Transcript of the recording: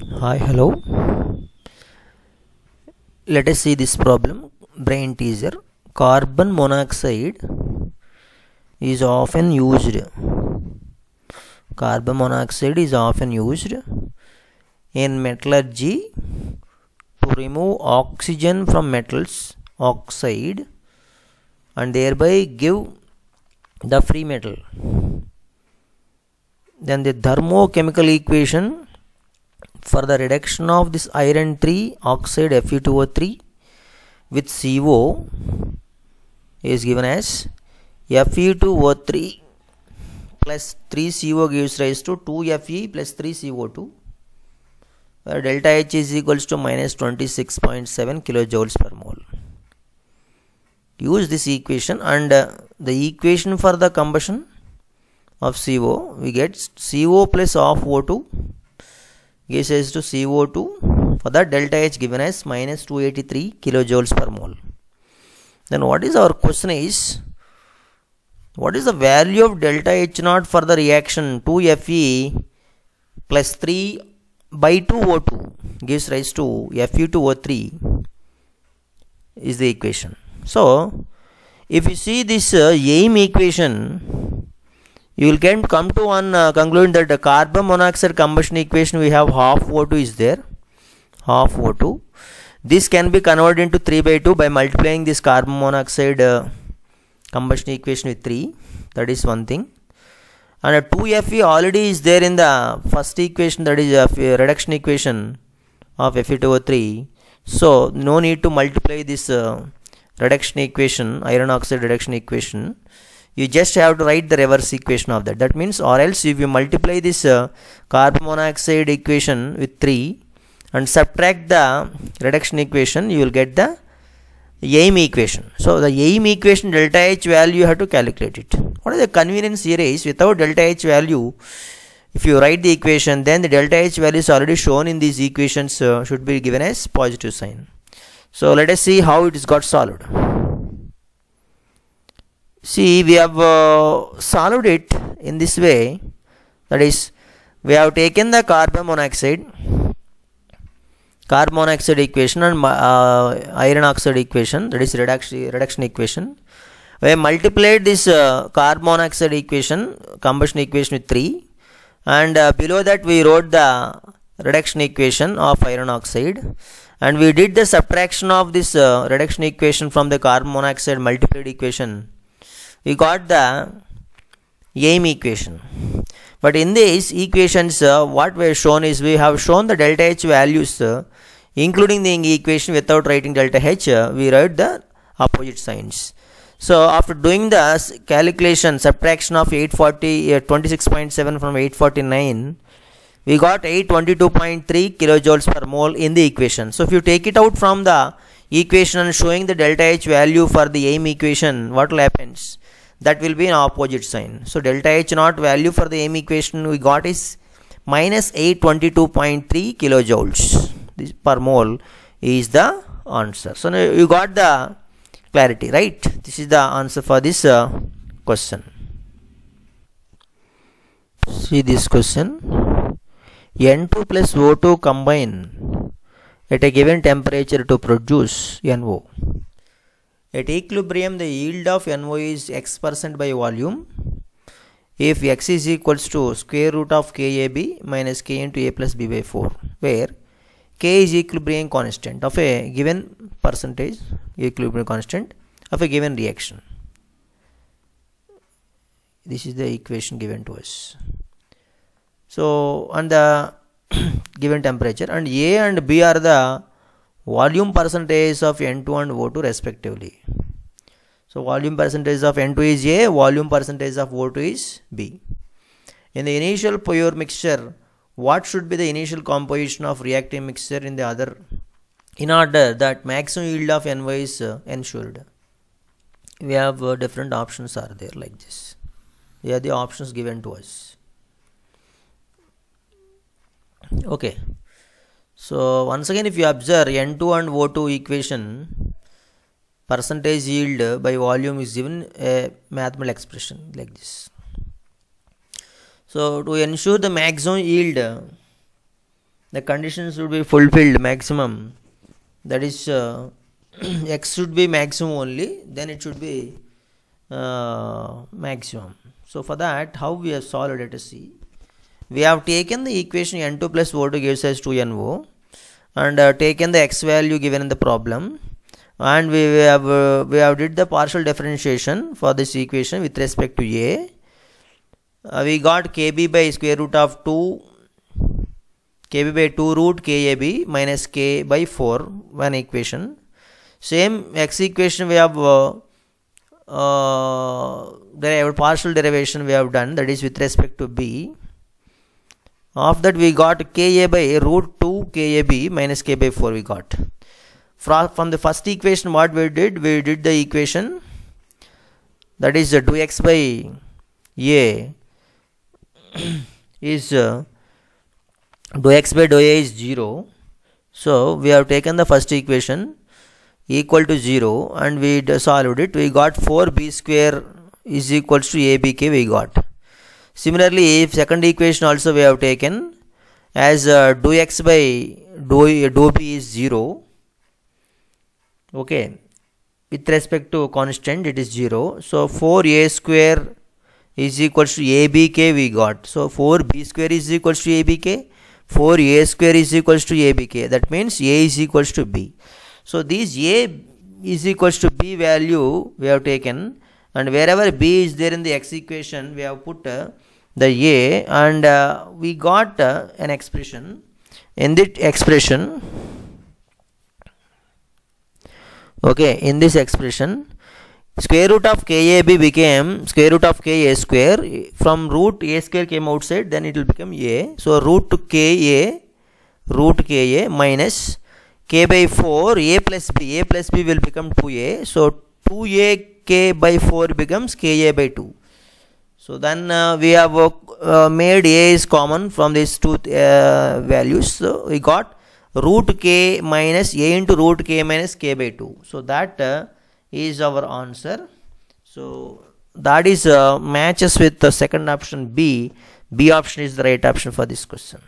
Hi, hello. Let us see this problem. Brain teaser. Carbon monoxide is often used. Carbon monoxide is often used in metallurgy to remove oxygen from metals oxide and thereby give the free metal. Then the thermochemical equation for the reduction of this iron 3 oxide Fe2O3 with CO is given as Fe2O3 plus 3CO gives rise to 2Fe plus 3CO2, where delta H is equals to minus 26.7 kilojoules per mole. Use this equation and the equation for the combustion of CO, we get CO plus of O2 gives rise to CO2, for that delta H given as minus 283 kilojoules per mole. Then what is our question is, what is the value of delta H naught for the reaction 2Fe plus 3 by 2 O2 gives rise to Fe2O3 is the equation. So if you see this AIM equation, you will come to one conclusion that the carbon monoxide combustion equation we have half O2 is there, half O2. This can be converted into 3 by 2 by multiplying this carbon monoxide combustion equation with 3. That is one thing. And a 2Fe already is there in the first equation, that is a reduction equation of Fe2O3. So no need to multiply this reduction equation, iron oxide reduction equation. You just have to write the reverse equation of that. That means, or else if you multiply this carbon monoxide equation with 3 and subtract the reduction equation, you will get the AIM equation. So the AIM equation delta H value you have to calculate it. What is the convenience here is, without delta H value, if you write the equation, then the delta H value is already shown in these equations, should be given as positive sign. So let us see how it is got solved. See, we have solved it in this way, that is, we have taken the carbon monoxide equation and iron oxide equation, that is reduction equation. We have multiplied this carbon monoxide equation, combustion equation with 3, and below that we wrote the reduction equation of iron oxide, and we did the subtraction of this reduction equation from the carbon monoxide multiplied equation. We got the AIM equation. But in these equations, what we have shown is, we have shown the delta H values, including the equation without writing delta H, we write the opposite signs. So after doing the calculation, subtraction of 26.7 from 849, we got 822.3 kilojoules per mole in the equation. So if you take it out from the equation and showing the delta H value for the AIM equation, what will happen? That will be an opposite sign. So delta H naught value for the AIM equation we got is minus 822.3 kilojoules. This per mole is the answer. So now you got the clarity, right? This is the answer for this question. See this question. N2 plus O2 combine at a given temperature to produce NO. At equilibrium, the yield of NO is X% by volume if X is equals to square root of KAB minus K into A plus B by 4, where K is equilibrium constant of a given percentage, equilibrium constant of a given reaction. This is the equation given to us. So on the given temperature, and A and B are the volume percentage of N2 and O2 respectively. So volume percentage of N2 is A, volume percentage of O2 is B. In the initial pure mixture, what should be the initial composition of reactive mixture in the other, in order that maximum yield of NO is ensured? We have different options are there like this. They are the options given to us. Okay. So once again, if you observe N2 and O2 equation, percentage yield by volume is given a mathematical expression like this. So to ensure the maximum yield, the conditions should be fulfilled maximum, that is x should be maximum only, then it should be maximum. So for that, how we have solved, let us see. We have taken the equation n2 plus o2 gives us 2no, and taken the x value given in the problem, and we have did the partial differentiation for this equation with respect to a. We got kb by square root of 2, kb by 2 root kab minus k by 4, one equation. Same x equation we have partial derivation we have done, that is with respect to b. Of that we got ka by root 2 kab minus k by 4 we got. From the first equation what we did the equation, that is dou x by a is dou x by dou a is 0. So we have taken the first equation equal to 0 and we solved it. We got 4b square is equals to abk we got. Similarly, if second equation also we have taken as dou x by dou b is 0. Okay, with respect to constant it is 0. So 4a square is equals to abk we got. So 4b square is equals to abk, 4a square is equals to abk. That means a is equals to b. So these a is equals to b value we have taken, and wherever b is there in the x equation we have put the a, and we got an expression. In that expression, okay, in this expression square root of kab became square root of ka square. From root a square came outside, then it will become a. So root ka minus k by 4 a plus b will become 2a. So 2a k by 4 becomes ka by 2. So then we have made a is common from these two values. So we got root k minus a into root k minus k by 2. So that is our answer. So that is matches with the second option B. B option is the right option for this question.